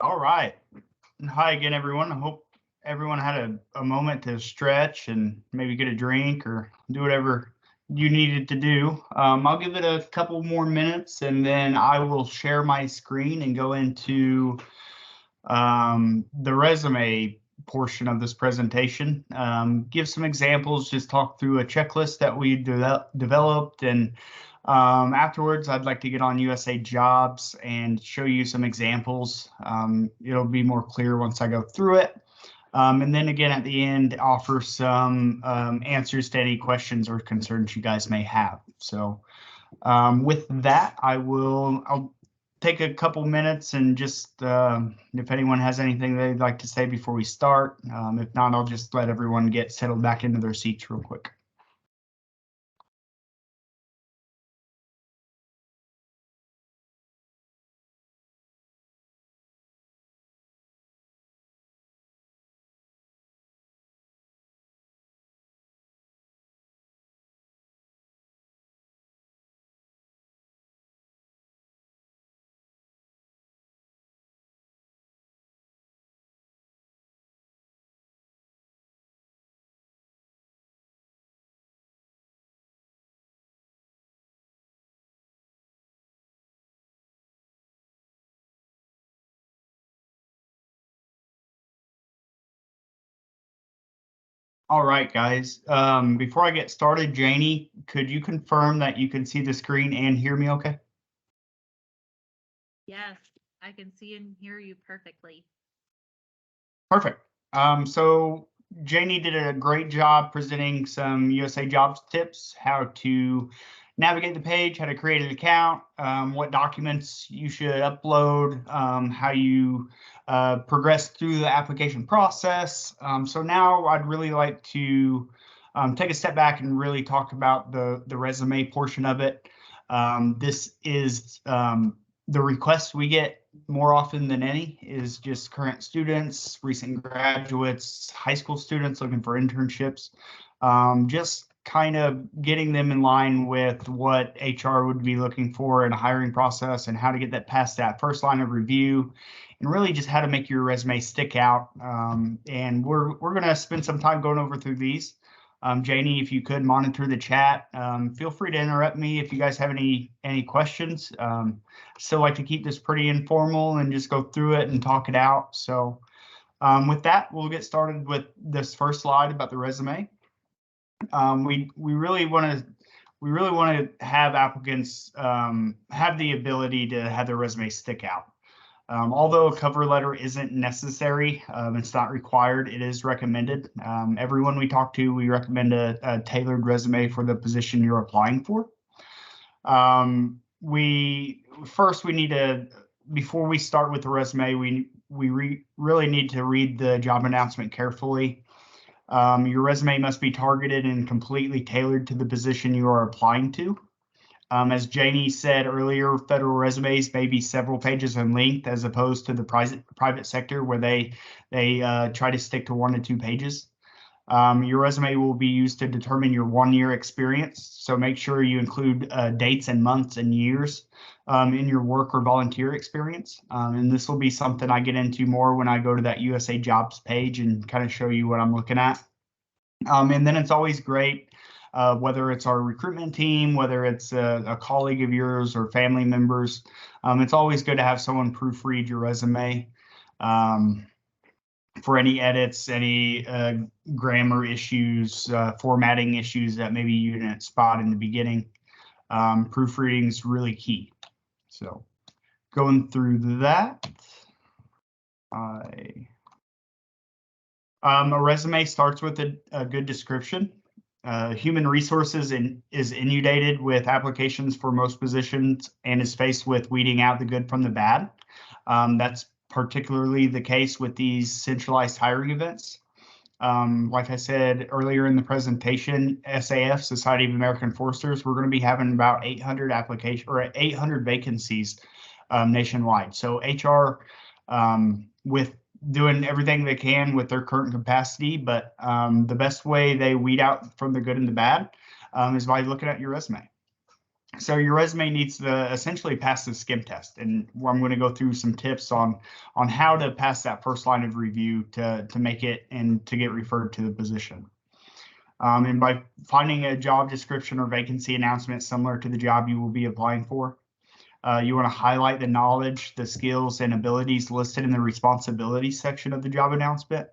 All right. Hi again, everyone. I hope everyone had a moment to stretch and maybe get a drink or do whatever you needed to do. I'll give it a couple more minutes and then I will share my screen and go into the resume portion of this presentation. Give some examples, just talk through a checklist that we developed, and afterwards I'd like to get on USA Jobs and show you some examples. It'll be more clear once I go through it. And then again at the end, offer some answers to any questions or concerns you guys may have. So with that, I'll take a couple minutes and just if anyone has anything they'd like to say before we start. If not, I'll just let everyone get settled back into their seats real quick. All right, guys. Before I get started, Janie, could you confirm that you can see the screen and hear me okay? Yes, I can see and hear you perfectly. Perfect. So Janie did a great job presenting some USA Jobs tips, how to navigate the page, how to create an account, what documents you should upload, how you progress through the application process. So now I'd really like to take a step back and really talk about the resume portion of it. This is the requests we get more often than any is just current students, recent graduates, high school students looking for internships, just kind of getting them in line with what HR would be looking for in a hiring process and how to get that past that first line of review and really just how to make your resume stick out. And we're going to spend some time going over through these. Janie, if you could monitor the chat, feel free to interrupt me if you guys have any questions. Still like to keep this pretty informal and just go through it and talk it out. So with that, we'll get started with this first slide about the resume. We really want to have applicants have the ability to have their resume stick out. Although a cover letter isn't necessary, it's not required, it is recommended. Everyone we talk to, we recommend a tailored resume for the position you're applying for. We need to, before we start with the resume, we really need to read the job announcement carefully. Your resume must be targeted and completely tailored to the position you are applying to. As Janie said earlier, federal resumes may be several pages in length as opposed to the private sector where they try to stick to 1 to 2 pages. Your resume will be used to determine your 1-year experience, so make sure you include dates and months and years in your work or volunteer experience. And this will be something I get into more when I go to that USA Jobs page and kind of show you what I'm looking at. And then it's always great, whether it's our recruitment team, whether it's a colleague of yours or family members, it's always good to have someone proofread your resume for any edits, any grammar issues, formatting issues that maybe you didn't spot in the beginning. Proofreading is really key. So going through that, a resume starts with a good description. Human resources is inundated with applications for most positions and is faced with weeding out the good from the bad. That's particularly the case with these centralized hiring events. Like I said earlier in the presentation, SAF, Society of American Foresters, we're going to be having about 800 applications or 800 vacancies nationwide. So HR, with doing everything they can with their current capacity, but the best way they weed out from the good and the bad is by looking at your resume. So your resume needs to essentially pass the skim test, and I'm going to go through some tips on how to pass that first line of review to make it and to get referred to the position. And by finding a job description or vacancy announcement similar to the job you will be applying for, you want to highlight the knowledge, the skills, and abilities listed in the responsibilities section of the job announcement.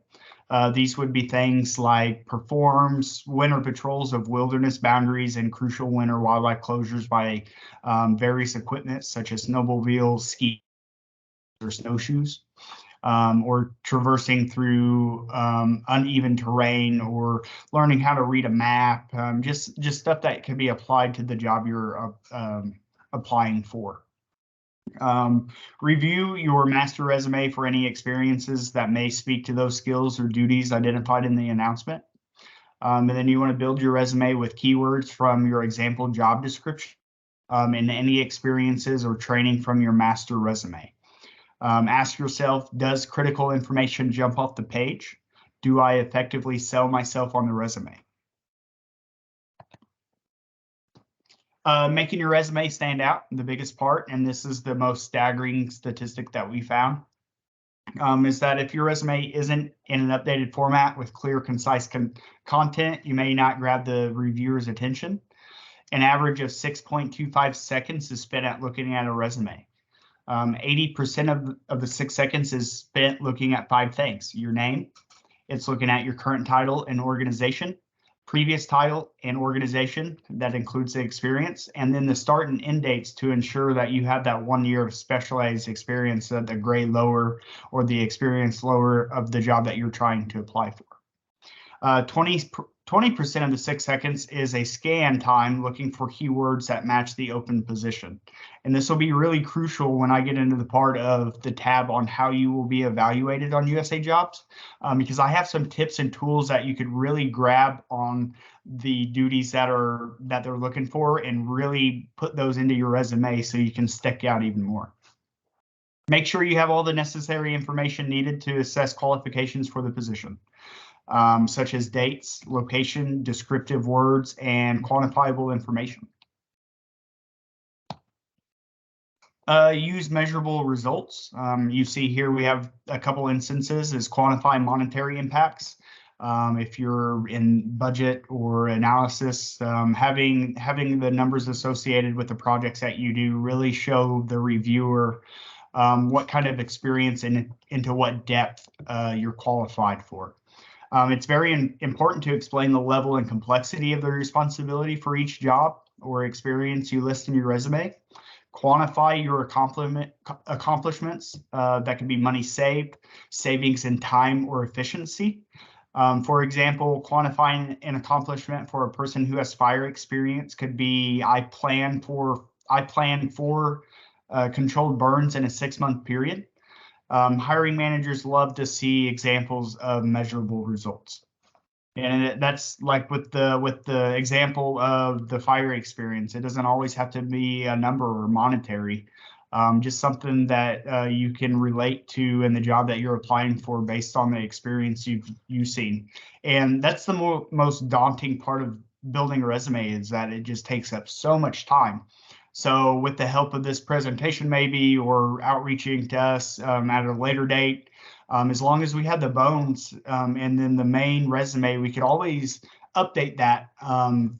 These would be things like performs winter patrols of wilderness boundaries and crucial winter wildlife closures by various equipment such as snowmobiles, ski, or snowshoes, or traversing through uneven terrain, or learning how to read a map, just stuff that can be applied to the job you're applying for. Review your master resume for any experiences that may speak to those skills or duties identified in the announcement. And then you want to build your resume with keywords from your example job description and any experiences or training from your master resume. Ask yourself, does critical information jump off the page? Do I effectively sell myself on the resume? Making your resume stand out, the biggest part, and this is the most staggering statistic that we found, is that if your resume isn't in an updated format with clear, concise content, you may not grab the reviewer's attention. An average of 6.25 seconds is spent at looking at a resume. 80% of the 6 seconds is spent looking at 5 things: your name, it's looking at your current title and organization, previous title and organization, that includes the experience, and then the start and end dates to ensure that you have that 1 year of specialized experience at the grade lower or the experience lower of the job that you're trying to apply for. 20% of the 6 seconds is a scan time looking for keywords that match the open position. And this will be really crucial when I get into the part of the tab on how you will be evaluated on USA Jobs, because I have some tips and tools that you could really grab on the duties that they're looking for and really put those into your resume so you can stick out even more. Make sure you have all the necessary information needed to assess qualifications for the position. Such as dates, location, descriptive words, and quantifiable information. Use measurable results. You see here we have a couple instances is quantify monetary impacts. If you're in budget or analysis, having the numbers associated with the projects that you do really show the reviewer what kind of experience and into what depth you're qualified for. It's very important to explain the level and complexity of the responsibility for each job or experience you list in your resume. Quantify your accomplishments. That can be money saved, savings in time, or efficiency. For example, quantifying an accomplishment for a person who has fire experience could be I planned for controlled burns in a 6-month period. Hiring managers love to see examples of measurable results. And that's like with the example of the fire experience. It doesn't always have to be a number or monetary, just something that you can relate to in the job that you're applying for based on the experience you've seen. And that's the most daunting part of building a resume, is that it just takes up so much time. So with the help of this presentation maybe, or outreaching to us at a later date, as long as we had the bones and then the main resume, we could always update that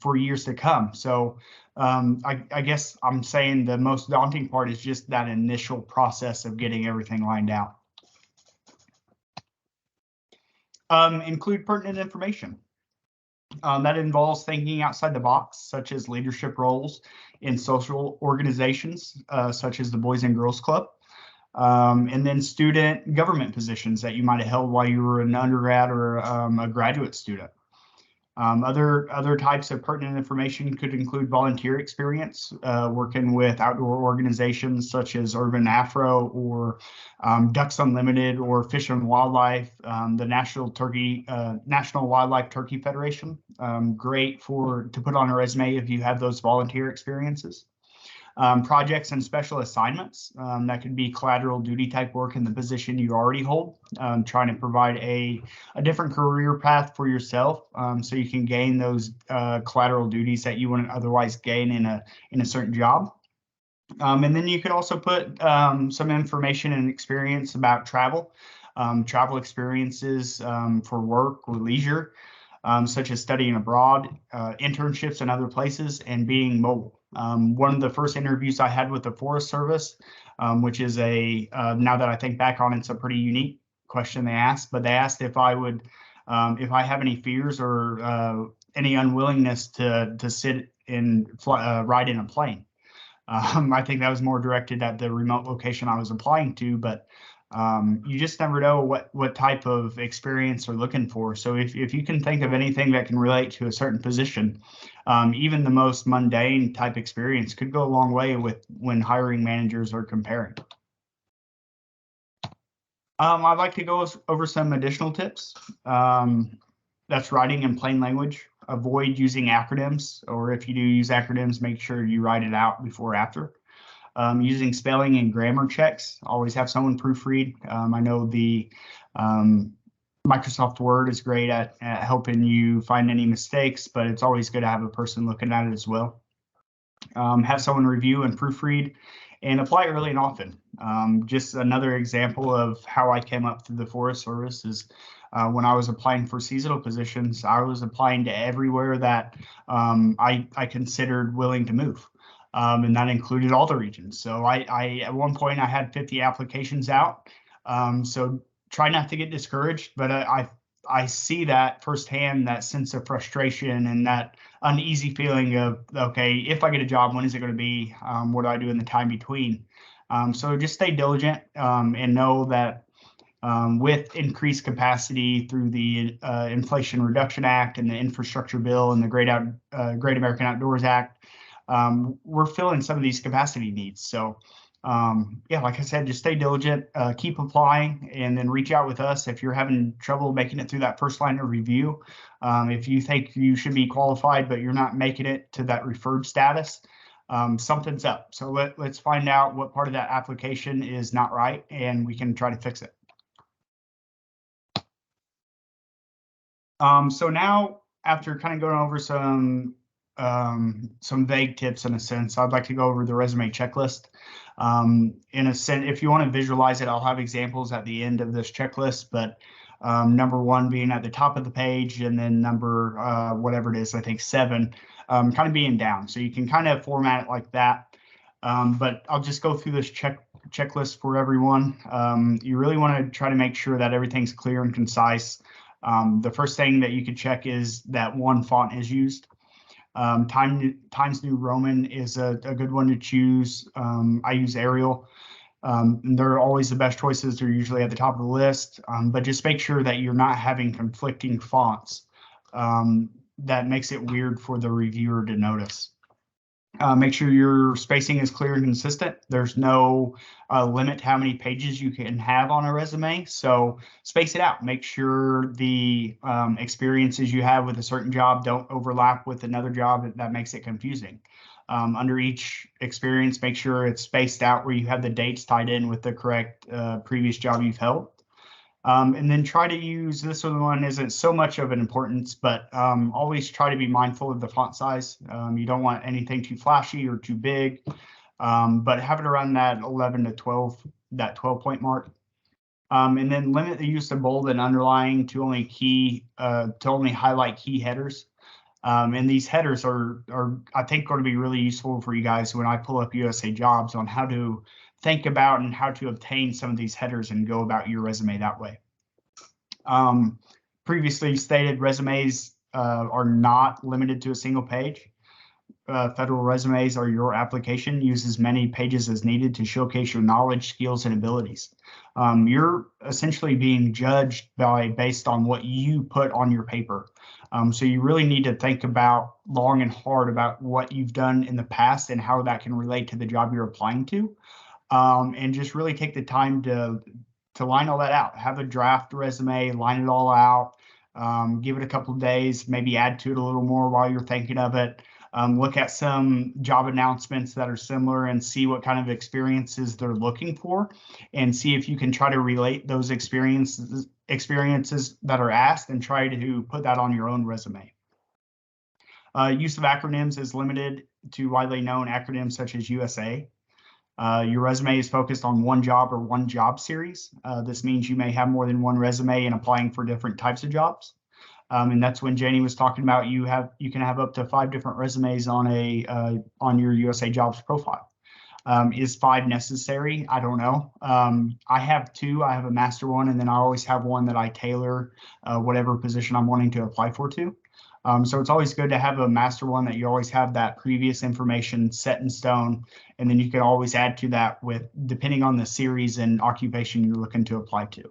for years to come. So I guess I'm saying the most daunting part is just that initial process of getting everything lined out. Include pertinent information. That involves thinking outside the box, such as leadership roles in social organizations, such as the Boys and Girls Club, and then student government positions that you might have held while you were an undergrad or a graduate student. Other types of pertinent information could include volunteer experience, working with outdoor organizations such as Urban Afro or Ducks Unlimited or Fish and Wildlife, the National Wildlife Turkey Federation. Great to put on a resume if you have those volunteer experiences. Projects and special assignments. That could be collateral duty type work in the position you already hold, trying to provide a different career path for yourself, so you can gain those collateral duties that you wouldn't otherwise gain in a certain job. And then you could also put some information and experience about travel, travel experiences for work or leisure, such as studying abroad, internships in other places, and being mobile. One of the first interviews I had with the Forest Service, which is now that I think back on it, it's a pretty unique question they asked, but they asked if I would, if I have any fears or any unwillingness to sit and ride in a plane. I think that was more directed at the remote location I was applying to, but you just never know what type of experience they're looking for. So if you can think of anything that can relate to a certain position, even the most mundane type experience could go a long way with when hiring managers are comparing. I'd like to go over some additional tips. That's writing in plain language. Avoid using acronyms, or if you do use acronyms, make sure you write it out before or after. Using spelling and grammar checks, always have someone proofread. I know the Microsoft Word is great at helping you find any mistakes, but it's always good to have a person looking at it as well. Have someone review and proofread, and apply early and often. Just another example of how I came up through the Forest Service is when I was applying for seasonal positions, I was applying to everywhere that I considered willing to move. And that included all the regions. So I at one point I had 50 applications out. So try not to get discouraged, but I see that firsthand, that sense of frustration and that uneasy feeling of, okay, if I get a job, when is it going to be? What do I do in the time between? So just stay diligent and know that with increased capacity through the Inflation Reduction Act and the Infrastructure Bill and the Great American Outdoors Act, we're filling some of these capacity needs. So yeah, like I said, just stay diligent, keep applying, and then reach out with us if you're having trouble making it through that first line of review. If you think you should be qualified, but you're not making it to that referred status, something's up. So let's find out what part of that application is not right, and we can try to fix it. So now, after kind of going over some vague tips in a sense, I'd like to go over the resume checklist. In a sense, if you want to visualize it, I'll have examples at the end of this checklist, but number 1 being at the top of the page, and then number whatever it is, I think 7, kind of being down. So you can kind of format it like that. But I'll just go through this checklist for everyone. You really want to try to make sure that everything's clear and concise. The first thing that you could check is that one font is used. Times New Roman is a good one to choose. I use Arial. They're always the best choices. They're usually at the top of the list, but just make sure that you're not having conflicting fonts. That makes it weird for the reviewer to notice. Make sure your spacing is clear and consistent. There's no limit to how many pages you can have on a resume, so space it out. Make sure the experiences you have with a certain job don't overlap with another job. That makes it confusing. Under each experience, make sure it's spaced out where you have the dates tied in with the correct previous job you've held. And then try to use, this one isn't so much of an importance, but always try to be mindful of the font size. You don't want anything too flashy or too big, but have it around that 11 to 12, that 12-point mark. And then limit the use of bold and underlying to only highlight key headers. And these headers are I think going to be really useful for you guys when I pull up USA Jobs on how to think about and how to obtain some of these headers and go about your resume that way. Previously stated, resumes are not limited to a single page. Federal resumes are your application. Use as many pages as needed to showcase your knowledge, skills, and abilities. You're essentially being judged based on what you put on your paper. So you really need to think about long and hard about what you've done in the past and how that can relate to the job you're applying to. And just really take the time to line all that out. Have a draft resume, line it all out, give it a couple of days, maybe add to it a little more while you're thinking of it. look at some job announcements that are similar and see what kind of experiences they're looking for, and see if you can try to relate those experiences that are asked and try to put that on your own resume. Use of acronyms is limited to widely known acronyms such as USA. Your resume is focused on one job or one job series. This means you may have more than one resume and applying for different types of jobs. And that's when Janie was talking about you can have up to 5 different resumes on on your USA Jobs profile. Is 5 necessary? I don't know. I have 2. I have a master one, and then I always have one that I tailor whatever position I'm wanting to apply for to. So it's always good to have a master one that you always have that previous information set in stone, and then you can always add to that with depending on the series and occupation you're looking to apply to.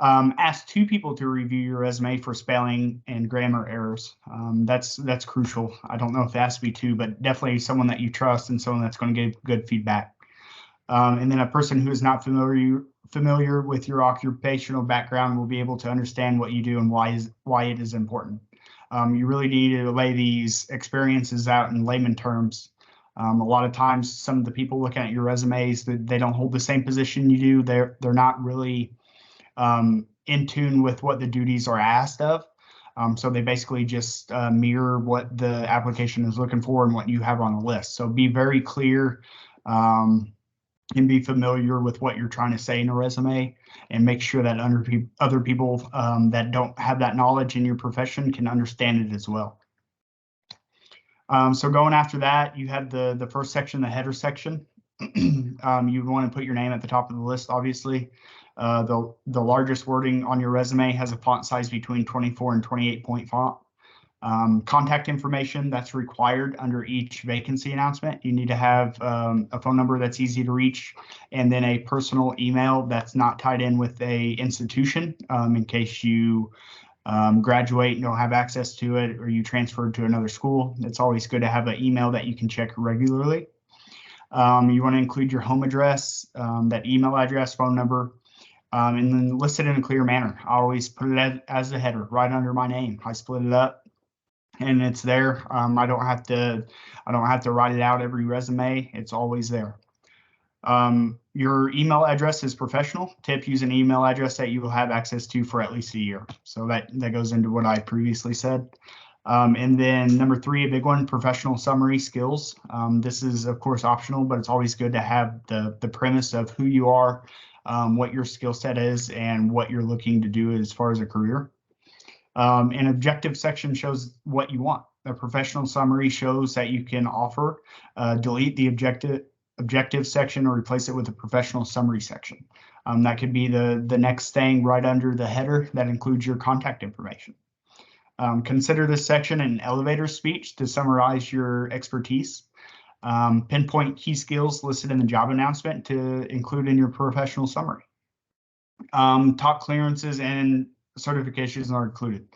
Ask 2 people to review your resume for spelling and grammar errors. That's crucial. I don't know if it has to be 2, but definitely someone that you trust and someone that's going to give good feedback. And then a person who is not familiar with your occupational background will be able to understand what you do and why it is important. You really need to lay these experiences out in layman terms. A lot of times, some of the people looking at your resumes, they don't hold the same position you do. They're not really in tune with what the duties are asked of. So they basically just mirror what the application is looking for and what you have on the list. So be very clear and be familiar with what you're trying to say in a resume, and make sure that other people that don't have that knowledge in your profession can understand it as well. So going after that, you have the first section, the header section. You want to put your name at the top of the list, obviously. The largest wording on your resume has a font size between 24 and 28 point font. Contact information that's required under each vacancy announcement. You need to have a phone number that's easy to reach, and then a personal email that's not tied in with a institution in case you graduate and don't have access to it, or you transferred to another school. It's always good to have an email that you can check regularly. You want to include your home address, that email address, phone number, and then list it in a clear manner. I always put it as a header right under my name. I split it up, and it's there. I don't have to write it out every resume. It's always there. Your email address is professional. Tip: use an email address that you will have access to for at least a year. So that goes into what I previously said. And then number 3, a big one, professional summary skills. This is of course optional, but it's always good to have the premise of who you are, what your skill set is, and what you're looking to do as far as a career. An objective section shows what you want. A professional summary shows that you can offer. Delete the objective section or replace it with a professional summary section. That could be the next thing right under the header that includes your contact information. Consider this section an elevator speech to summarize your expertise. Pinpoint key skills listed in the job announcement to include in your professional summary. Top clearances and certifications are included.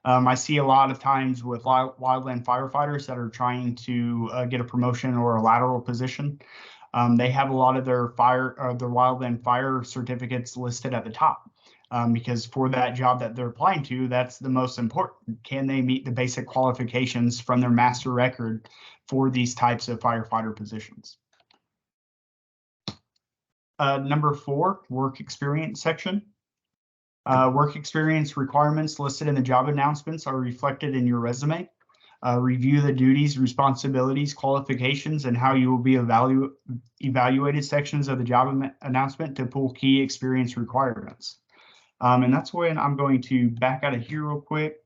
I see a lot of times with wildland firefighters that are trying to get a promotion or a lateral position. They have a lot of their wildland fire certificates listed at the top. Because for that job that they're applying to, that's the most important. Can they meet the basic qualifications from their master record for these types of firefighter positions? Number 4, work experience section. Work experience requirements listed in the job announcements are reflected in your resume. Review the duties, responsibilities, qualifications, and how you will be evaluated sections of the job announcement to pull key experience requirements. And that's when I'm going to back out of here real quick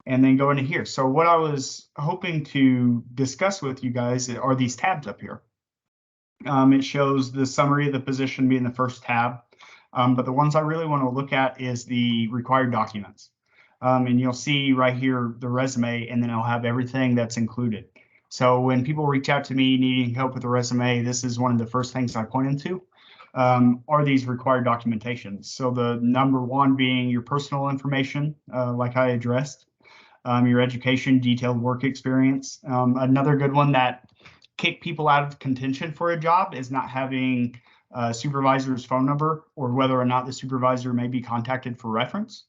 and then go into here. So what I was hoping to discuss with you guys are these tabs up here. It shows the summary of the position being the first tab, but the ones I really want to look at is the required documents. And you'll see right here the resume, and then I'll have everything that's included. So when people reach out to me needing help with a resume, this is one of the first things I point into. Are these required documentations. So the number 1 being your personal information, like I addressed, your education, detailed work experience. Another good one that kick people out of contention for a job is not having a supervisor's phone number or whether or not the supervisor may be contacted for reference.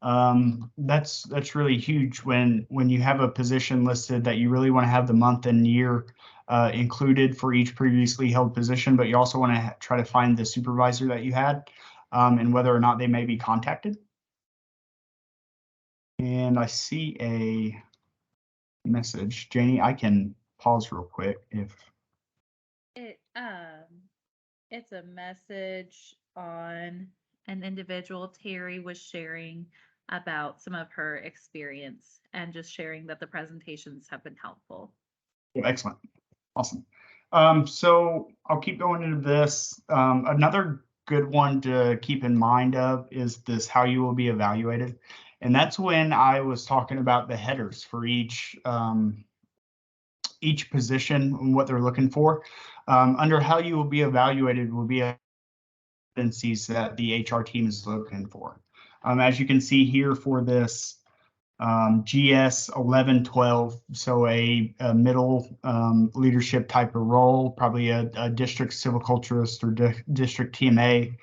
That's really huge when you have a position listed that you really want to have the month and year included for each previously held position, but you also want to try to find the supervisor that you had and whether or not they may be contacted. And I see a message. Janie, I can pause real quick if it's a message on an individual. Terry was sharing about some of her experience and just sharing that the presentations have been helpful. Oh, excellent. Awesome. So I'll keep going into this. Another good one to keep in mind of is this how you will be evaluated. And that's when I was talking about the headers for each position and what they're looking for. Under how you will be evaluated will be competencies that the HR team is looking for. As you can see here for this GS 1112, so a middle leadership type of role, probably a district civil culturist or district TMA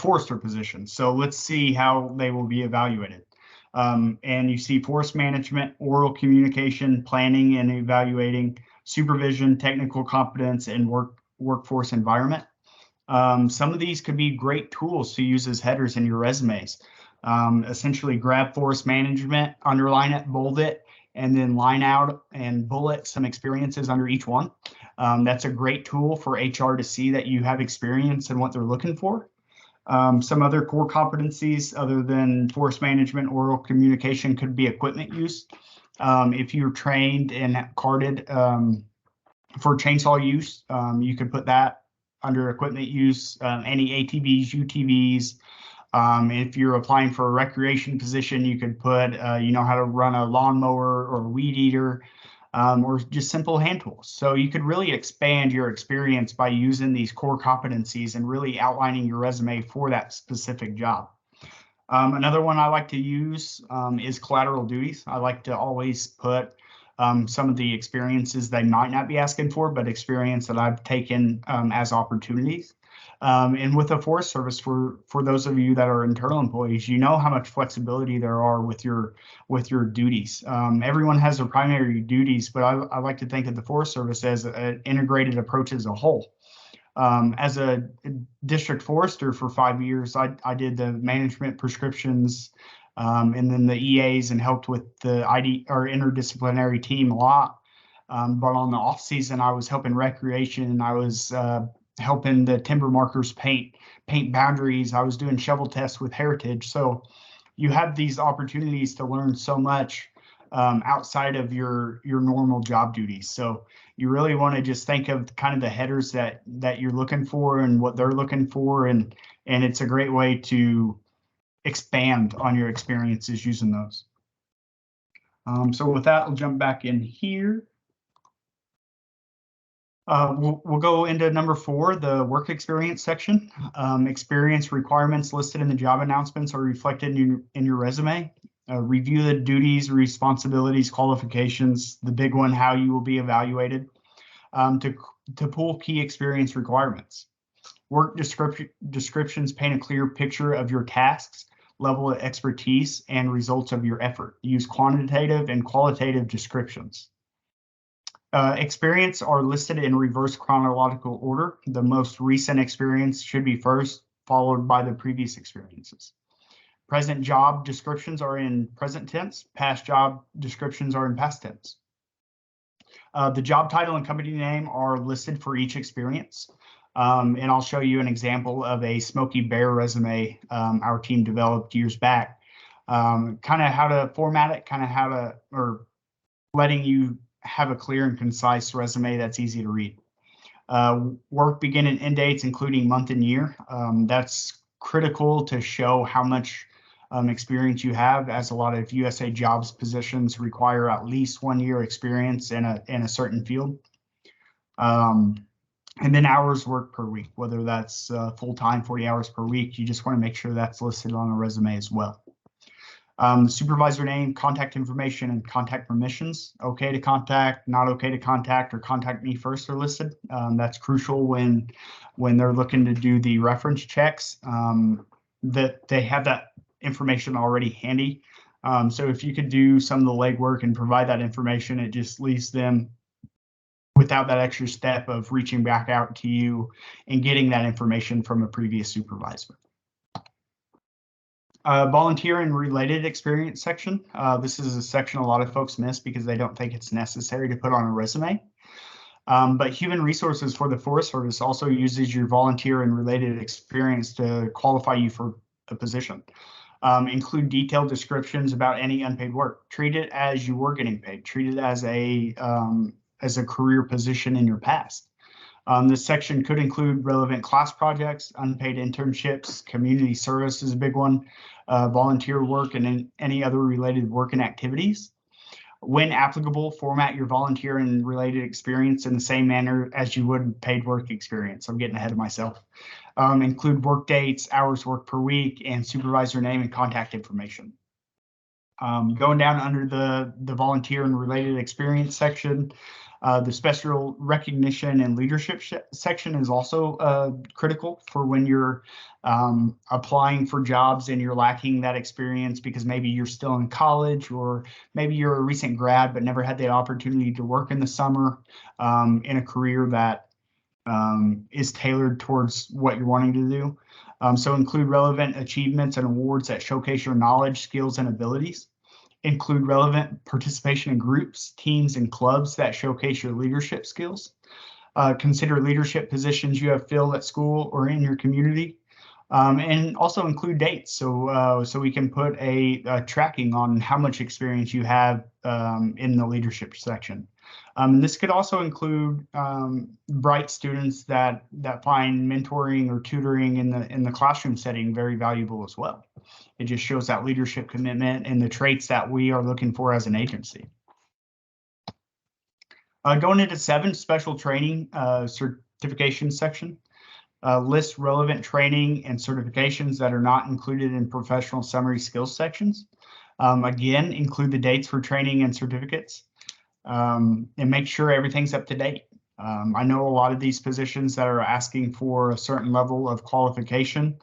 forester position. So let's see how they will be evaluated. And you see forest management, oral communication, planning and evaluating, supervision, technical competence, and workforce environment. Some of these could be great tools to use as headers in your resumes. Essentially grab forest management, underline it, bold it, and then line out and bullet some experiences under each one. That's a great tool for HR to see that you have experience and what they're looking for. Some other core competencies other than forest management, oral communication could be equipment use. If you're trained and carded for chainsaw use, you could put that under equipment use, any ATVs, UTVs. If you're applying for a recreation position, you could put, you know how to run a lawnmower or a weed eater, or just simple hand tools. So you could really expand your experience by using these core competencies and really outlining your resume for that specific job. Another one I like to use is collateral duties. I like to always put some of the experiences they might not be asking for, but experience that I've taken as opportunities. And with the Forest Service, for those of you that are internal employees, you know how much flexibility there are with your duties. Everyone has their primary duties, but I like to think of the Forest Service as an integrated approach as a whole. As a district forester for 5 years, I did the management prescriptions and then the EAs and helped with the ID or interdisciplinary team a lot. But on the off season, I was helping recreation and I was helping the timber markers paint boundaries. I was doing shovel tests with Heritage. So you have these opportunities to learn so much outside of your normal job duties. So you really want to just think of kind of the headers that you're looking for and what they're looking for, and it's a great way to expand on your experiences using those. So with that, I'll jump back in here. We'll go into number 4, the work experience section. Experience requirements listed in the job announcements are reflected in your resume. Review the duties, responsibilities, qualifications, the big one, how you will be evaluated, to pull key experience requirements. Work descriptions paint a clear picture of your tasks, level of expertise, and results of your effort. Use quantitative and qualitative descriptions. Experience are listed in reverse chronological order. The most recent experience should be first, followed by the previous experiences. Present job descriptions are in present tense. Past job descriptions are in past tense. The job title and company name are listed for each experience. And I'll show you an example of a Smoky Bear resume our team developed years back. Kind of how to format it, kind of how to, or letting you have a clear and concise resume that's easy to read. Work begin and end dates, including month and year. That's critical to show how much experience you have, as a lot of USA jobs positions require at least 1 year experience in a certain field. And then hours worked per week, whether that's full-time, 40 hours per week. You just want to make sure that's listed on a resume as well. The supervisor name, contact information, and contact permissions. Okay to contact, not okay to contact, or contact me first are listed. That's crucial when they're looking to do the reference checks. that they have that information already handy. So if you could do some of the legwork and provide that information, it just leaves them without that extra step of reaching back out to you and getting that information from a previous supervisor. Volunteer and related experience section. This is a section a lot of folks miss because they don't think it's necessary to put on a resume. But Human Resources for the Forest Service also uses your volunteer and related experience to qualify you for a position. Include detailed descriptions about any unpaid work. Treat it as you were getting paid. Treat it as a career position in your past. This section could include relevant class projects, unpaid internships, community service is a big one, volunteer work, and any other related work and activities. When applicable, format your volunteer and related experience in the same manner as you would paid work experience. I'm getting ahead of myself. Include work dates, hours worked per week, and supervisor name and contact information. Going down under the volunteer and related experience section, the special recognition and leadership section is also critical for when you're applying for jobs and you're lacking that experience because maybe you're still in college or maybe you're a recent grad but never had the opportunity to work in the summer in a career that is tailored towards what you're wanting to do. So include relevant achievements and awards that showcase your knowledge, skills, and abilities. Include relevant participation in groups, teams, and clubs that showcase your leadership skills. Consider leadership positions you have filled at school or in your community. And also include dates so we can put a tracking on how much experience you have in the leadership section. This could also include bright students that find mentoring or tutoring in the classroom setting very valuable as well. It just shows that leadership commitment and the traits that we are looking for as an agency. Going into 7, special training certification section. List relevant training and certifications that are not included in professional summary skills sections. Again, include the dates for training and certificates and make sure everything's up to date. I know a lot of these positions that are asking for a certain level of qualification.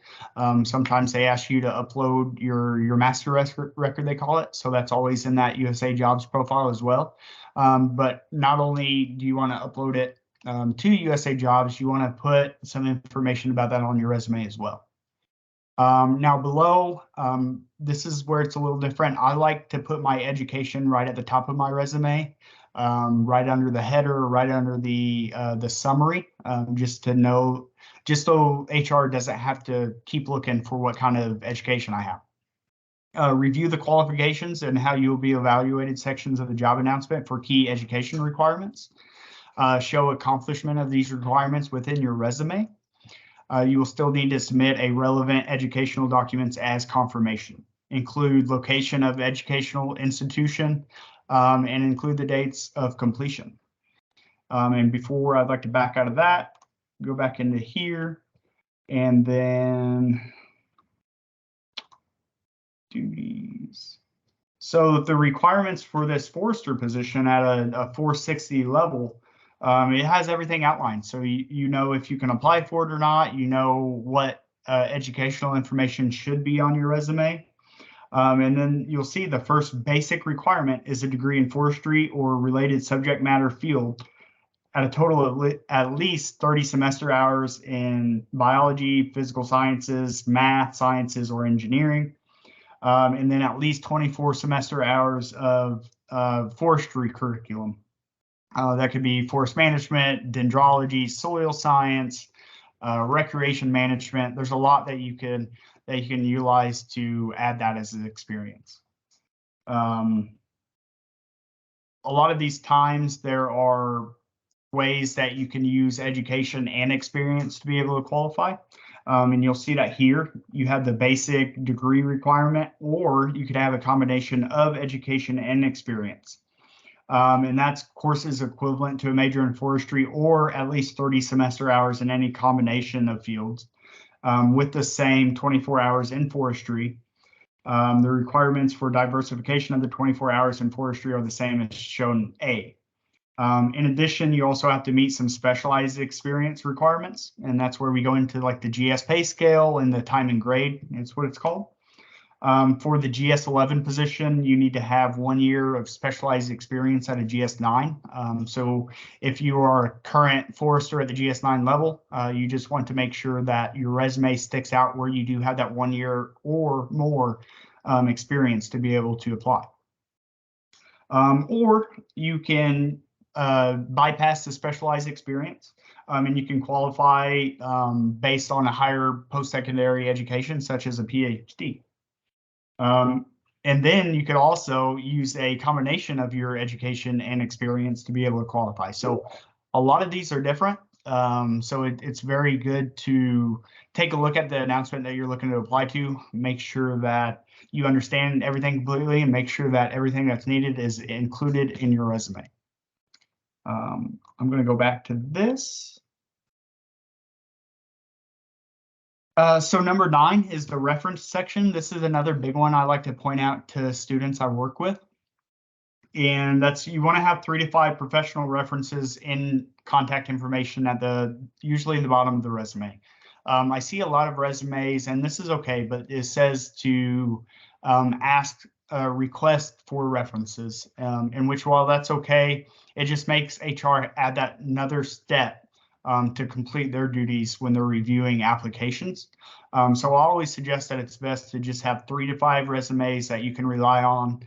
Sometimes they ask you to upload your master record, they call it. So that's always in that USA Jobs profile as well. But not only do you want to upload it to USA Jobs, you want to put some information about that on your resume as well. Now below, this is where it's a little different. I like to put my education right at the top of my resume, right under the header, right under the summary, just so HR doesn't have to keep looking for what kind of education I have. Review the qualifications and how you will be evaluated sections of the job announcement for key education requirements. Show accomplishment of these requirements within your resume. You will still need to submit a relevant educational documents as confirmation. Include location of educational institution and include the dates of completion. And before I'd like to back out of that, go back into here and then duties. So the requirements for this forester position at a 460 level, it has everything outlined. So you know if you can apply for it or not, you know what educational information should be on your resume. And then you'll see the first basic requirement is a degree in forestry or related subject matter field at a total of at least 30 semester hours in biology, physical sciences, math, sciences, or engineering. And then at least 24 semester hours of forestry curriculum. That could be forest management, dendrology, soil science, recreation management. There's a lot that you can utilize to add that as an experience. A lot of these times there are ways that you can use education and experience to be able to qualify. And you'll see that here, you have the basic degree requirement, or you could have a combination of education and experience. And that's courses equivalent to a major in forestry or at least 30 semester hours in any combination of fields with the same 24 hours in forestry. The requirements for diversification of the 24 hours in forestry are the same as shown A. In addition, you also have to meet some specialized experience requirements, and that's where we go into like the GS pay scale and the time and grade. It's what it's called. For the GS11 position, you need to have 1 year of specialized experience at a GS9. So if you are a current forester at the GS9 level, you just want to make sure that your resume sticks out where you do have that 1 year or more experience to be able to apply. Or you can bypass the specialized experience, and you can qualify based on a higher post-secondary education, such as a PhD. And then you could also use a combination of your education and experience to be able to qualify. So a lot of these are different. So it's very good to take a look at the announcement that you're looking to apply to, make sure that you understand everything completely, and make sure that everything that's needed is included in your resume. I'm going to go back to this. So number 9 is the reference section. This is another big one I like to point out to students I work with. And that's, you want to have 3 to 5 professional references in contact information at usually the bottom of the resume. I see a lot of resumes, and this is okay, but it says to ask a request for references, in which, while that's okay, it just makes HR add that another step to complete their duties when they're reviewing applications. So I always suggest that it's best to just have 3 to 5 resumes that you can rely on.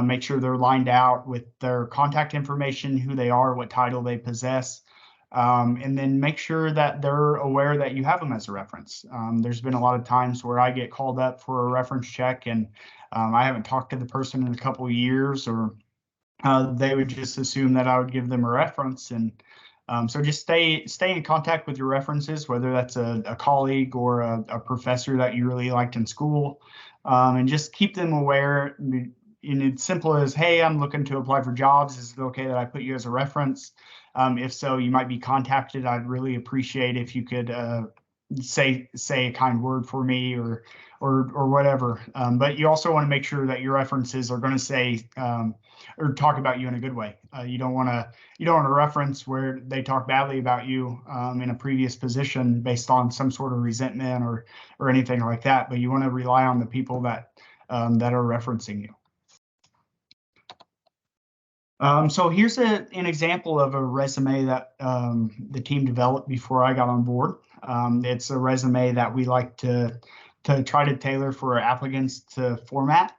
Make sure they're lined out with their contact information, who they are, what title they possess, and then make sure that they're aware that you have them as a reference. There's been a lot of times where I get called up for a reference check, and I haven't talked to the person in a couple of years, or they would just assume that I would give them a reference. And so just stay in contact with your references, whether that's a colleague or a professor that you really liked in school, and just keep them aware. And it's simple as, hey, I'm looking to apply for jobs. Is it okay that I put you as a reference? If so, you might be contacted. I'd really appreciate if you could say a kind word for me, or whatever. But you also want to make sure that your references are going to say or talk about you in a good way. You don't want to reference where they talk badly about you in a previous position based on some sort of resentment or anything like that. But you want to rely on the people that that are referencing you. So here's an example of a resume that the team developed before I got on board. It's a resume that we like to try to tailor for applicants to format.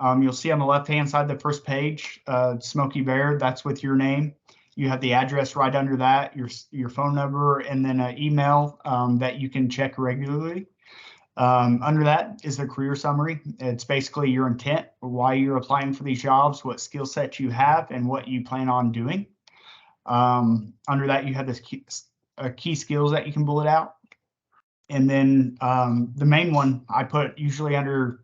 You'll see on the left-hand side, the first page, Smoky Bear, that's with your name. You have the address right under that, your phone number, and then an email that you can check regularly. Under that is a career summary. It's basically your intent, why you're applying for these jobs, what skill sets you have, and what you plan on doing. Under that, you have this key skills that you can bullet out. And then the main one I put usually under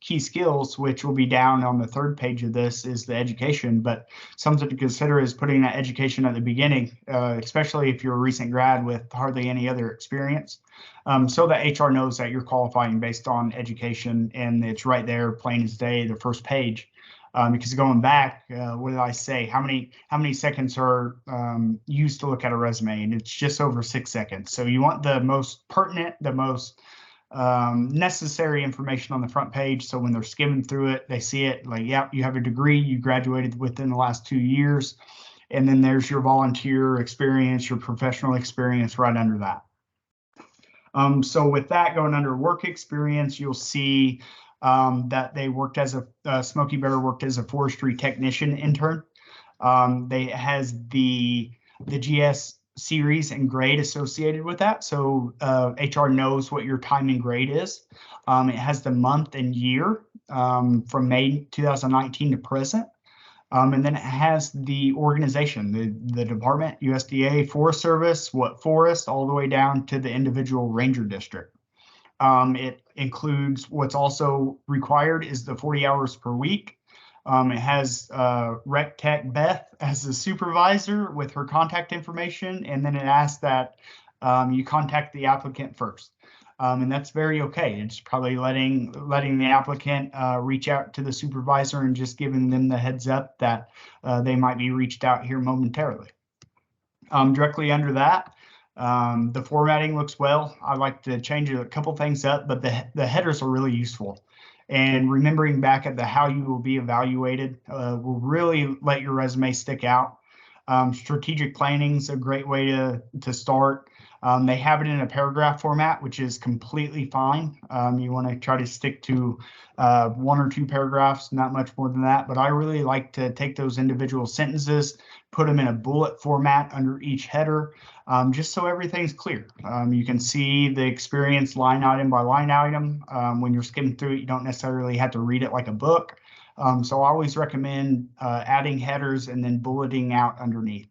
key skills, which will be down on the 3rd page of this, is the education. But something to consider is putting that education at the beginning, especially if you're a recent grad with hardly any other experience, so that HR knows that you're qualifying based on education, and it's right there, plain as day, the first page. Because going back, what did I say? How many seconds are used to look at a resume? And it's just over 6 seconds. So you want the most pertinent, the most necessary information on the front page, so when they're skimming through it, they see it like, yeah, you have a degree, you graduated within the last 2 years, and then there's your volunteer experience, your professional experience right under that. So with that, going under work experience, you'll see that they worked as Smoky Bear worked as a forestry technician intern. They has the GS series and grade associated with that, so HR knows what your time and grade is. It has the month and year from May 2019 to present, and then it has the organization, the department, USDA, Forest Service, what forest, all the way down to the individual ranger district. It includes, what's also required is the 40 hours per week. It has Rec Tech Beth as the supervisor with her contact information, and then it asks that you contact the applicant first. And that's very okay. It's probably letting the applicant reach out to the supervisor and just giving them the heads up that they might be reached out here momentarily. Directly under that, the formatting looks well. I like to change a couple things up, but the headers are really useful. And remembering back at the how you will be evaluated will really let your resume stick out. Strategic planning is a great way to start. They have it in a paragraph format, which is completely fine. You want to try to stick to 1 or 2 paragraphs, not much more than that. But I really like to take those individual sentences, put them in a bullet format under each header, just so everything's clear. You can see the experience line item by line item. When you're skimming through it, you don't necessarily have to read it like a book. So I always recommend adding headers and then bulleting out underneath.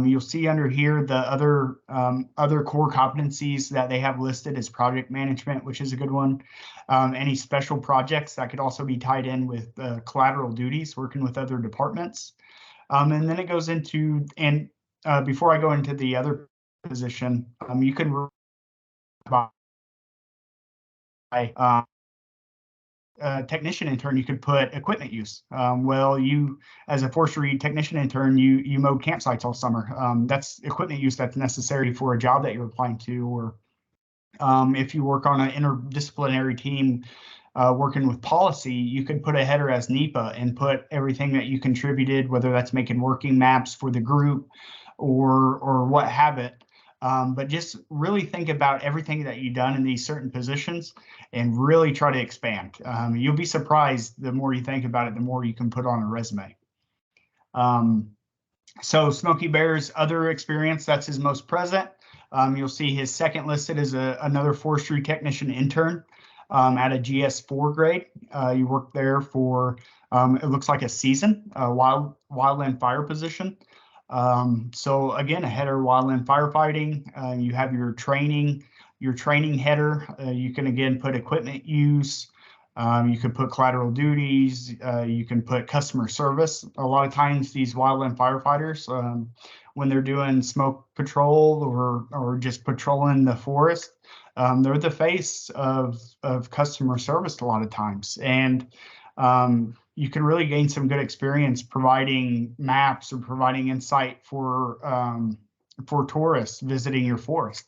You'll see under here the other core competencies that they have listed as project management, which is a good one. Any special projects that could also be tied in with collateral duties, working with other departments. And then it goes into, and before I go into the other position, you can by technician intern, you could put equipment use. Well, you, as a forestry technician intern, you mowed campsites all summer. That's equipment use that's necessary for a job that you're applying to, or if you work on an interdisciplinary team working with policy, you could put a header as NEPA and put everything that you contributed, whether that's making working maps for the group or what have it. But just really think about everything that you've done in these certain positions and really try to expand. You'll be surprised the more you think about it, the more you can put on a resume. So Smokey Bear's other experience, that's his most present. You'll see his second listed as another forestry technician intern at a GS4 grade. You worked there for, it looks like a season, wildland fire position. So again, a header wildland firefighting. You have your training header. You can again put equipment use. You can put collateral duties. You can put customer service. A lot of times these wildland firefighters, when they're doing smoke patrol or just patrolling the forest, they're the face of customer service a lot of times. And you can really gain some good experience providing maps or providing insight for tourists visiting your forest.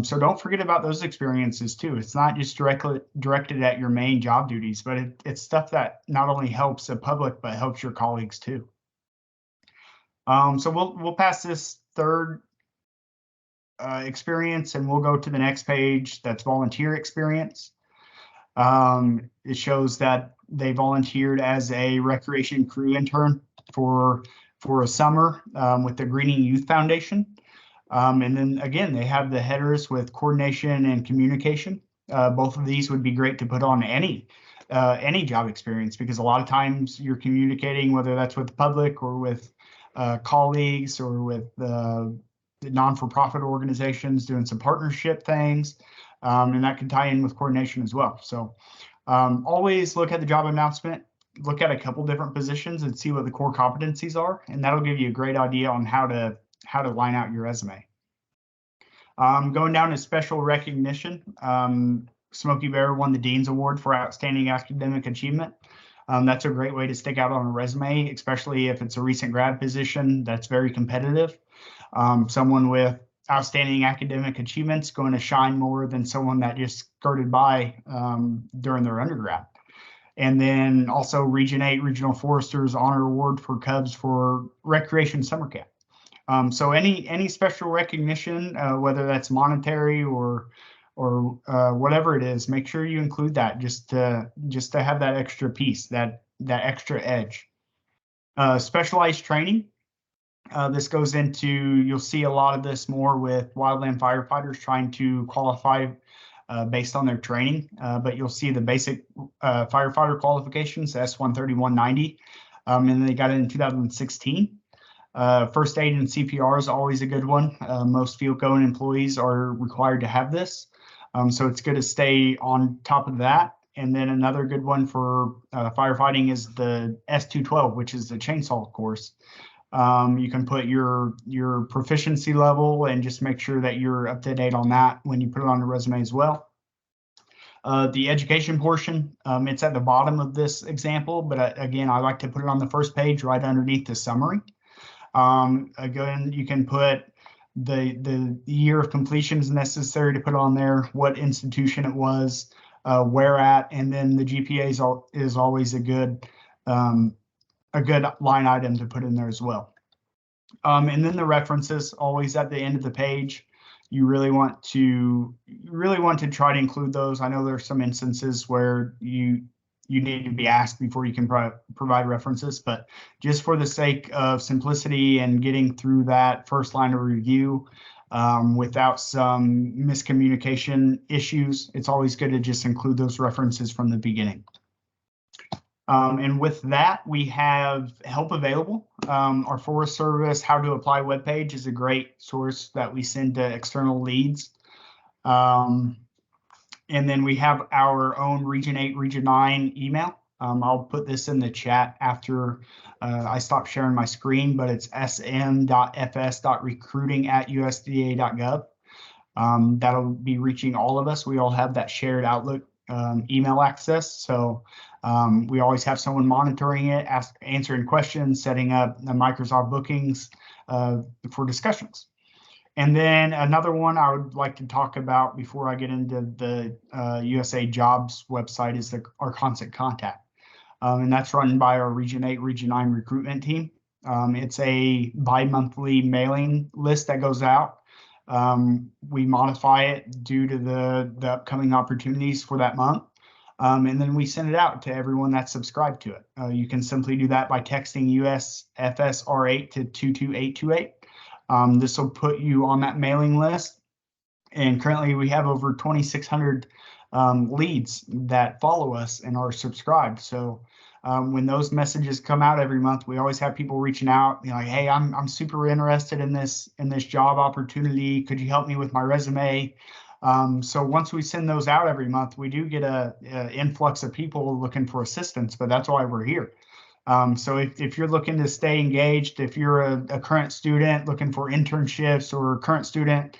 So don't forget about those experiences too. It's not just directed at your main job duties, but it's stuff that not only helps the public, but helps your colleagues too. So we'll pass this third experience and we'll go to the next page. That's volunteer experience. It shows that they volunteered as a recreation crew intern for a summer with the Greening Youth Foundation. And then again, they have the headers with coordination and communication. Both of these would be great to put on any job experience, because a lot of times you're communicating, whether that's with the public or with colleagues or with the non-for-profit organizations doing some partnership things. And that can tie in with coordination as well. So always look at the job announcement, look at a couple different positions and see what the core competencies are. And that'll give you a great idea on how to line out your resume. Going down to special recognition, Smokey Bear won the Dean's Award for Outstanding Academic Achievement. That's a great way to stick out on a resume, especially if it's a recent grad position that's very competitive. Someone with outstanding academic achievements going to shine more than someone that just skirted by during their undergrad. And then also Region 8 Regional Foresters Honor Award for Cubs for Recreation Summer Camp. So any special recognition, whether that's monetary or whatever it is, make sure you include that just to have that extra piece, that extra edge. Specialized training. This goes into, you'll see a lot of this more with wildland firefighters trying to qualify based on their training, but you'll see the basic firefighter qualifications, S130-190, and they got it in 2016. First aid and CPR is always a good one. Most field going employees are required to have this, so it's good to stay on top of that. And then another good one for firefighting is the S212, which is the chainsaw course. You can put your proficiency level and just make sure that you're up to date on that when you put it on the resume as well. The education portion, it's at the bottom of this example, but again, I like to put it on the first page right underneath the summary. Again, you can put the year of completion is necessary to put on there, what institution it was, where at, and then the GPA is always a good line item to put in there as well. And then the references always at the end of the page. You really want to try to include those. I know there's some instances where you need to be asked before you can provide references, but just for the sake of simplicity and getting through that first line of review without some miscommunication issues, it's always good to just include those references from the beginning. And with that, we have help available. Our Forest Service How to Apply webpage is a great source that we send to external leads. And then we have our own Region 8, Region 9 email. I'll put this in the chat after I stop sharing my screen, but it's sm.fs.recruiting@usda.gov. That'll be reaching all of us. We all have that shared Outlook email access. So we always have someone monitoring it, answering questions, setting up the Microsoft bookings for discussions. And then another one I would like to talk about before I get into the USA Jobs website is our Constant Contact. And that's run by our Region 8, Region 9 recruitment team. It's a bi-monthly mailing list that goes out. We modify it due to the upcoming opportunities for that month. And then we send it out to everyone that's subscribed to it. You can simply do that by texting U.S.F.S. R8 to 22828. This will put you on that mailing list. And currently we have over 2,600 leads that follow us and are subscribed. So when those messages come out every month, we always have people reaching out, like, hey, I'm super interested in this job opportunity. Could you help me with my resume? So once we send those out every month, we do get a influx of people looking for assistance, but that's why we're here. So if you're looking to stay engaged, if you're a current student looking for internships, or a current student,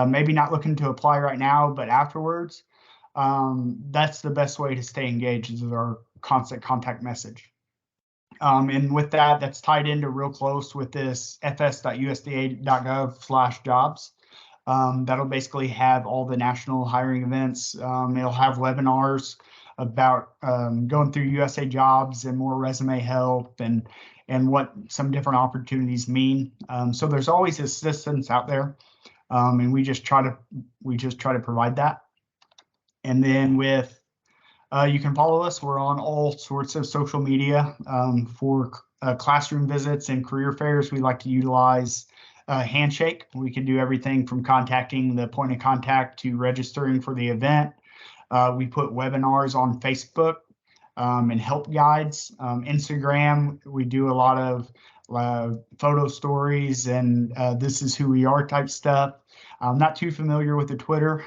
maybe not looking to apply right now, but afterwards, that's the best way to stay engaged, is our Constant Contact message. And with that, that's tied into real close with this fs.usda.gov/jobs. That'll basically have all the national hiring events. It'll have webinars about going through USA Jobs and more resume help and what some different opportunities mean. So there's always assistance out there, and we just try to provide that. And then with you can follow us. We're on all sorts of social media for classroom visits and career fairs. We like to utilize Handshake. We can do everything from contacting the point of contact to registering for the event. We put webinars on Facebook and help guides. Instagram, we do a lot of photo stories and this is who we are type stuff. I'm not too familiar with the Twitter,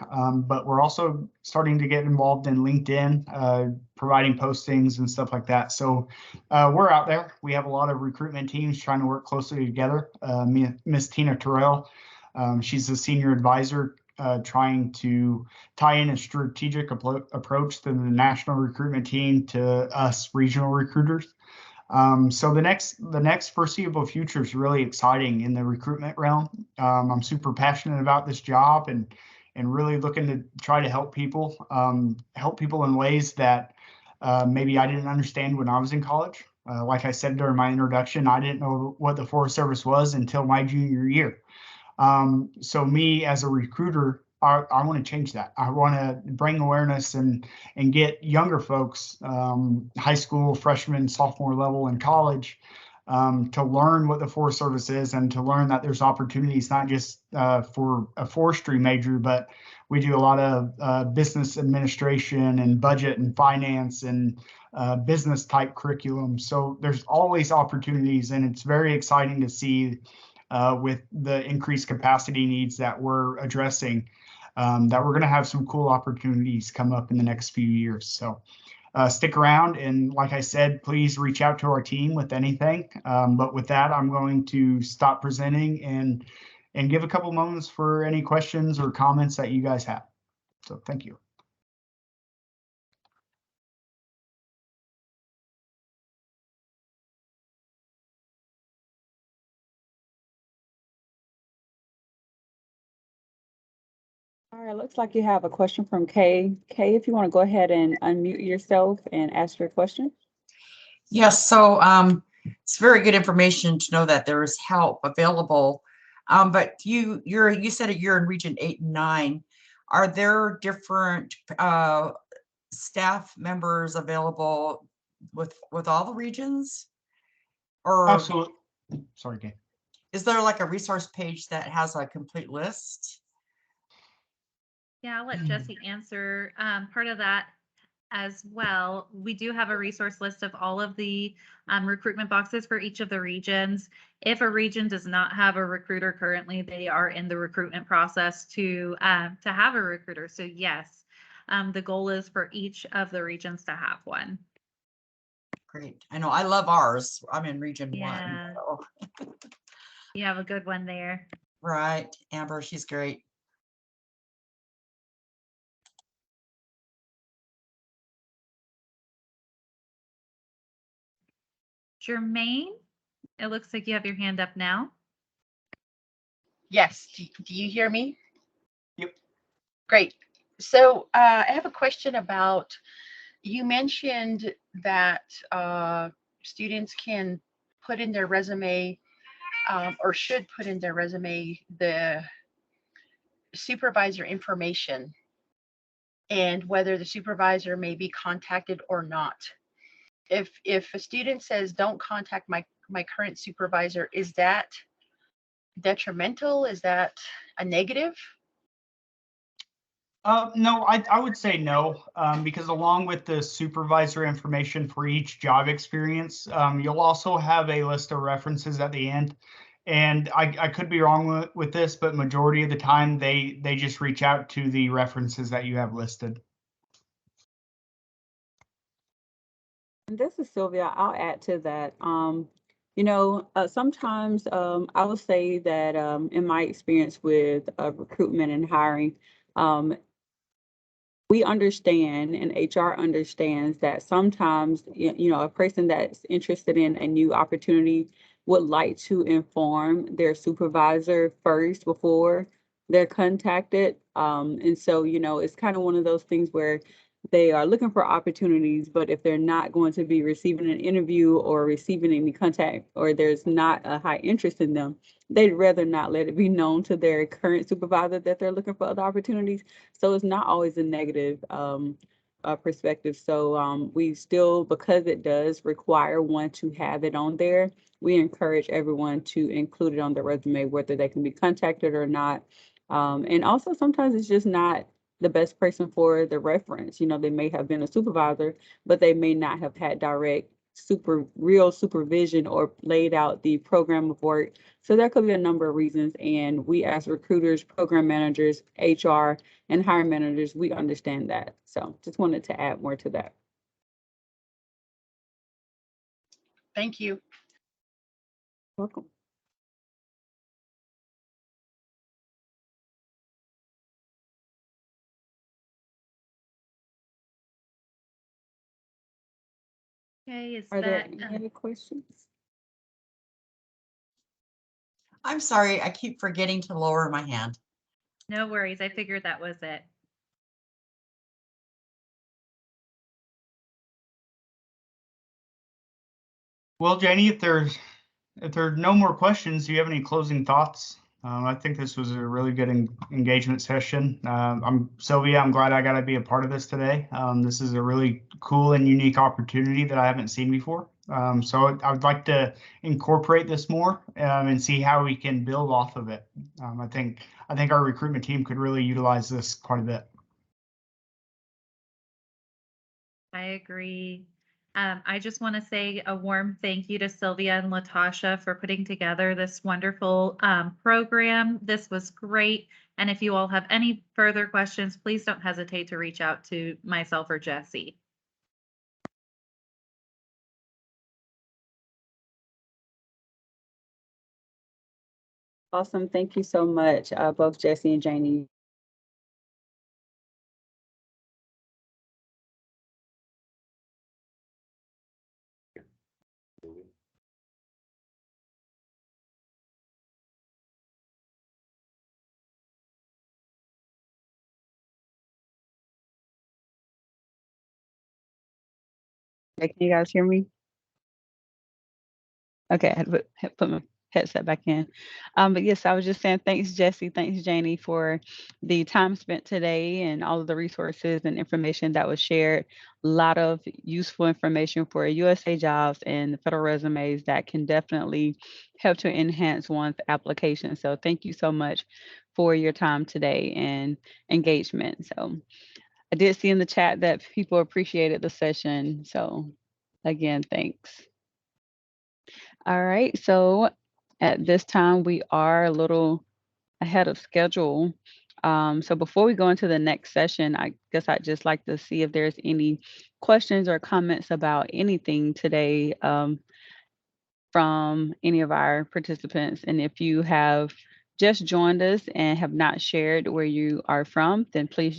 but we're also starting to get involved in LinkedIn, providing postings and stuff like that. So we're out there. We have a lot of recruitment teams trying to work closely together. Miss Tina Terrell, she's a senior advisor trying to tie in a strategic approach to the national recruitment team to us regional recruiters. So the next foreseeable future is really exciting in the recruitment realm. I'm super passionate about this job and really looking to try to help people in ways that maybe I didn't understand when I was in college. Like I said during my introduction, I didn't know what the Forest Service was until my junior year. So me as a recruiter, I want to change that. I want to bring awareness and get younger folks, high school, freshman, sophomore level in college, to learn what the Forest Service is and to learn that there's opportunities not just for a forestry major, but we do a lot of business administration and budget and finance and business type curriculum. So there's always opportunities, and it's very exciting to see with the increased capacity needs that we're addressing, that we're going to have some cool opportunities come up in the next few years. So stick around. And like I said, please reach out to our team with anything. But with that, I'm going to stop presenting and give a couple moments for any questions or comments that you guys have. So thank you. All right, looks like you have a question from Kay. Kay, if you want to go ahead and unmute yourself and ask your question. Yes, so it's very good information to know that there is help available. But you said you're in region 8 and 9. Are there different staff members available with all the regions? Or Absolutely. Sorry, Kay. is there like a resource page that has a complete list? Yeah, I'll let Jesse answer part of that as well. We do have a resource list of all of the recruitment boxes for each of the regions. If a region does not have a recruiter currently, they are in the recruitment process to have a recruiter. So yes, the goal is for each of the regions to have one. Great. I know I love ours. I'm in region 1. Yeah. So. You have a good one there. Right. Amber, she's great. Jermaine, it looks like you have your hand up now. Yes. Do you hear me? Yep. Great. So I have a question about, you mentioned that students can put in their resume or should put in their resume the supervisor information and whether the supervisor may be contacted or not. If a student says don't contact my current supervisor, is that detrimental? Is that a negative? No, I would say no, because along with the supervisor information for each job experience, you'll also have a list of references at the end. And I could be wrong with this, but majority of the time they just reach out to the references that you have listed. And this is Sylvia. I'll add to that. Sometimes I will say that in my experience with recruitment and hiring, we understand and HR understands that sometimes, a person that's interested in a new opportunity would like to inform their supervisor first before they're contacted. And so, it's kind of one of those things where they are looking for opportunities, but if they're not going to be receiving an interview or receiving any contact, or there's not a high interest in them, they'd rather not let it be known to their current supervisor that they're looking for other opportunities. So it's not always a negative perspective. So we still, because it does require one to have it on there, we encourage everyone to include it on their resume, whether they can be contacted or not. And also sometimes it's just not the best person for the reference. They may have been a supervisor, but they may not have had direct real supervision or laid out the program of work. So there could be a number of reasons. And we as recruiters, program managers, HR, and hiring managers, we understand that. So just wanted to add more to that. Thank you. Welcome. Okay, Are there any other questions? I'm sorry, I keep forgetting to lower my hand. No worries. I figured that was it. Well, Janie, if there are no more questions, do you have any closing thoughts? I think this was a really good engagement session. I'm Sylvia. I'm glad I got to be a part of this today. This is a really cool and unique opportunity that I haven't seen before. So I would like to incorporate this more and see how we can build off of it. I think our recruitment team could really utilize this quite a bit. I agree. I just want to say a warm thank you to Sylvia and Latasha for putting together this wonderful program. This was great. And if you all have any further questions, please don't hesitate to reach out to myself or Jesse. Awesome. Thank you so much, both Jesse and Janie. Hey, can you guys hear me? Okay, I had put my headset back in. But yes, I was just saying thanks, Jesse, thanks, Janie, for the time spent today and all of the resources and information that was shared. A lot of useful information for USA jobs and federal resumes that can definitely help to enhance one's application. So thank you so much for your time today and engagement. So I did see in the chat that people appreciated the session. So again, thanks. All right, so at this time, we are a little ahead of schedule. So before we go into the next session, I guess I'd just like to see if there's any questions or comments about anything today from any of our participants. And if you have just joined us and have not shared where you are from, then please